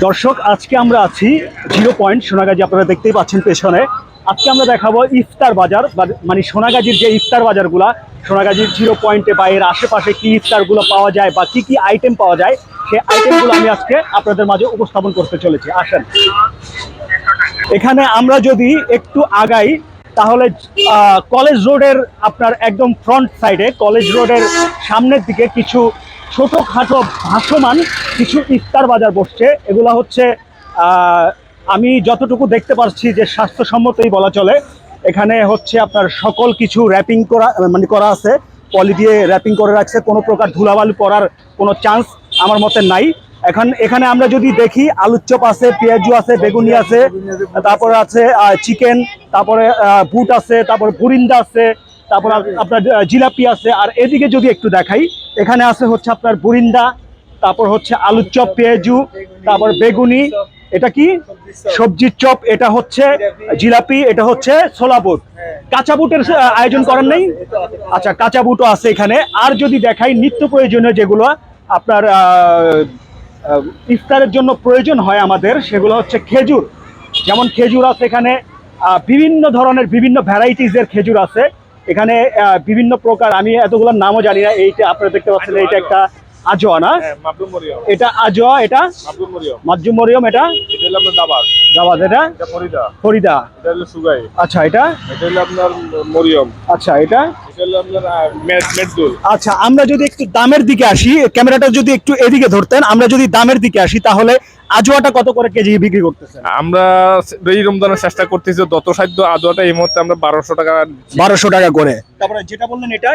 দর্শক, আজকে আমরা আছি জিরো পয়েন্ট সোনাগাজী। আপনারা দেখতেই পাচ্ছেন পেছনে। আজকে আমরা দেখাবো ইফতার বাজার, মানে সোনাগাজীর যে ইফতার বাজারগুলা, সোনাগাজীর জিরো পয়েন্টে বা এর আশেপাশে কি ইফতারগুলো পাওয়া যায় বা কি কি আইটেম পাওয়া যায়, সেই আইটেমগুলো আমি আজকে আপনাদের মাঝে উপস্থাপন করতে চলেছি। আসেন, এখানে আমরা যদি একটু আগাই তাহলে কলেজ রোডের আপনার একদম ফ্রন্ট সাইডে, কলেজ রোডের সামনের দিকে কিছু ছোটোখাটো ভাসমান কিছু ইফতার বাজার বসছে। এগুলো হচ্ছে আমি যতটুকু দেখতে পাচ্ছি যে স্বাস্থ্যসম্মতই বলা চলে। এখানে হচ্ছে আপনার সকল কিছু র্যাপিং করা আছে, পলি দিয়ে র্যাপিং করে রাখছে। কোনো প্রকার ধুলাবালু পড়ার কোনো চান্স আমার মতে নাই। এখানে আমরা যদি দেখি, আলুর চপ আছে, পেঁয়াজু আছে, বেগুনি আছে, তারপরে আছে চিকেন, তারপরে বুট আছে, তারপরে বুরিন্দা আছে, তারপর আপনার জিলাপি আছে। আর এদিকে যদি একটু দেখাই, এখানে আছে হচ্ছে আপনার বুরিন্দা, তারপর হচ্ছে আলুর চপ, পেঁয়াজু, তারপর বেগুনি, এটা কি সবজির চপ, এটা হচ্ছে জিলাপি, এটা হচ্ছে ছোলা বুট। কাঁচা বুটের আয়োজন করেন নাই? আচ্ছা, কাঁচা বুটও আছে এখানে। আর যদি দেখাই নিত্য প্রয়োজনীয় যেগুলো আপনার ইফতারের জন্য প্রয়োজন হয় আমাদের, সেগুলো হচ্ছে খেজুর। যেমন খেজুর আছে এখানে, বিভিন্ন ধরনের বিভিন্ন ভ্যারাইটিসের খেজুর আছে এখানে, বিভিন্ন প্রকার। আমি এতগুলোর নামও জানি না। এইটা আপনারা দেখতে পাচ্ছেন, এইটা একটা আজোয়া না? এটা আজোয়া, এটা মাজুম মরিয়ম, এটা দাবাজ, এটা ফরিদা, আচ্ছা, এটা আপনার মরিয়ম, আচ্ছা, এটা আচ্ছা। আমরা যদি একটু দামের দিকে আসি, ক্যামেরাটা যদি একটু এদিকে ধরতেন, আমরা যদি দামের দিকে আসি তাহলে আজোয়াটা কত করে কেজি বিক্রি করতেছেন? আমরা এই রমজানের চেষ্টা করতেছি যত সাধ্য আজোয়াটা এই মুহূর্তে আমরা 1200 টাকা করে। তারপরে যেটা বললেন এটা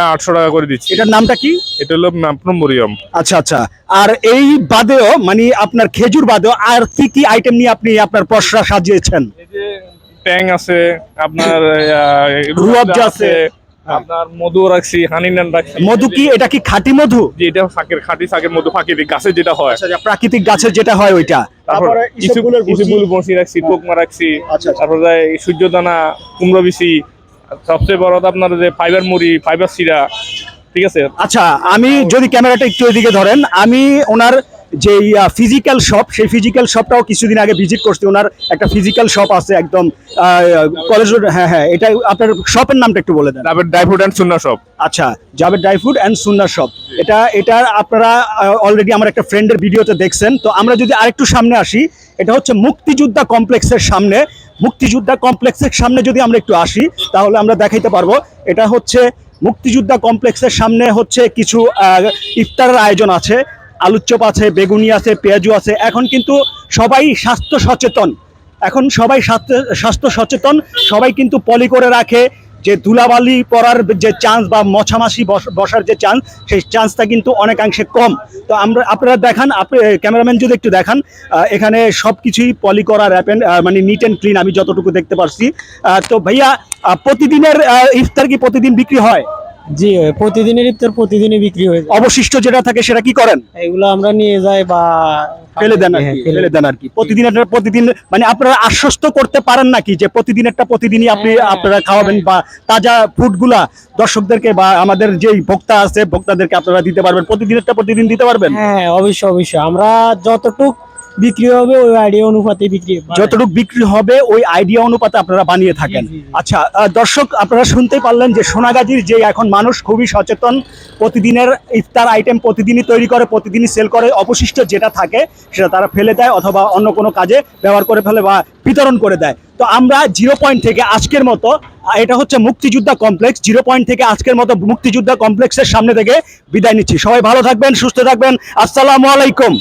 800 টাকা করে দিচ্ছি। এটার নামটা কি? এটা হলো আপনার মরিয়ম। আচ্ছা আচ্ছা। আর এই বাদেও, মানে আপনার খেজুর বাদেও আর কি কি আইটেম নিয়ে আপনি আপনার পসরা সাজিয়েছেন? এই যে ট্যাং আছে, আপনার রুয়াবজা আছে, আপনার মধু রাখছি, হানিনান রাখছি। মধু কি? এটা কি খাঁটি মধু? যে এটা খাঁটি শাকের মধু, প্রাকৃতিক গাছের যেটা হয়। আচ্ছা, প্রাকৃতিক গাছের যেটা হয় ওইটা। তারপরে ইসুবুল বসি রাখছি, তোকমা রাখছি। তারপরে সূর্যদানা, কুমড়ো বিচি, সবচেয়ে বড় আপনার যে ফাইবার মুড়ি, ফাইবার সিরা, ঠিক আছে। আচ্ছা, আমি যদি ক্যামেরাটা একটু এদিকে ধরেন, আমি ওনার যে ফিজিক্যাল শপ, সেই ফিজিক্যাল শপটাও কিছুদিন আগে ভিজিট করছি। ওনার একটা ফিজিক্যাল শপ আছে একদম কলেজ রোড। হ্যাঁ হ্যাঁ, এটা আপনার শপের নামটা একটু বলে দেন। Jabed dry fruit and Sunnah shop. আচ্ছা, Jabed dry fruit and Sunnah shop. এটা আপনারা অলরেডি আমার একটা ফ্রেন্ডের ভিডিওতে দেখছেন। তো আমরা যদি আরেকটু সামনে আসি, এটা হচ্ছে মুক্তিযোদ্ধা কমপ্লেক্সের সামনে। মুক্তিযোদ্ধা কমপ্লেক্সের সামনে যদি আমরা একটু আসি তাহলে আমরা দেখাইতে পারবো, এটা হচ্ছে মুক্তিযোদ্ধা কমপ্লেক্সের সামনে হচ্ছে কিছু ইফতারের আয়োজন আছে। আলুর চপ আছে, বেগুনি আছে, পেঁয়াজু আছে। এখন কিন্তু সবাই স্বাস্থ্য সচেতন, সবাই কিন্তু পলি করে রাখে। যে ধুলাবালি পড়ার যে চান্স বা মছামাছি বসার যে চান্স, সেই চান্সটা কিন্তু অনেকাংশে কম। তো আপনারা দেখান, আপনি ক্যামেরাম্যান যদি একটু দেখান, এখানে সব কিছুই পলি করা, মানে নিট অ্যান্ড ক্লিন আমি যতটুকু দেখতে পারছি। তো ভাইয়া, প্রতিদিনের ইফতার কি প্রতিদিন বিক্রি হয়? জি, প্রতিদিনের ইফতার প্রতিদিনই বিক্রি হয়ে যায়। অবশিষ্ট যেটা থাকে সেটা কি করেন? এগুলো আমরা নিয়ে যাই বা ফেলে দেন আর কি। প্রতিদিন মানে আপনারা আশ্বস্ত করতে পারেন নাকি যে প্রতিদিনেরটা প্রতিদিনই আপনারা খাওয়াবেন, বা তাজা ফুডগুলা দর্শকদেরকে বা আমাদের যেই ভোক্তা আছে ভোক্তাদেরকে আপনারা দিতে পারবেন? প্রতিদিনেরটা প্রতিদিন দিতে পারবেন? হ্যাঁ, অবশ্যই। আমরা যতটুক বিক্রি হবে ওই আইডিয়া অনুপাতে যতটুকু বিক্রি হবে ওই আইডিয়া অনুপাতে আপনারা বানিয়ে থাকেন। আচ্ছা দর্শক, আপনারা শুনতেই পারলেন যে সোনাগাজীর যে এখন মানুষ খুবই সচেতন। প্রতিদিনের ইফতার আইটেম প্রতিদিনই তৈরি করে, প্রতিদিনই সেল করে। অবশিষ্ট যেটা থাকে সেটা তারা ফেলে দেয় অথবা অন্য কোনো কাজে ব্যবহার করে ফেলে বা বিতরণ করে দেয়। তো আমরা জিরো পয়েন্ট থেকে আজকের মতো, এটা হচ্ছে মুক্তিযোদ্ধা কমপ্লেক্স, জিরো পয়েন্ট থেকে আজকের মতো মুক্তিযোদ্ধা কমপ্লেক্সের সামনে থেকে বিদায় নিচ্ছি। সবাই ভালো থাকবেন, সুস্থ থাকবেন। আসসালামু আলাইকুম।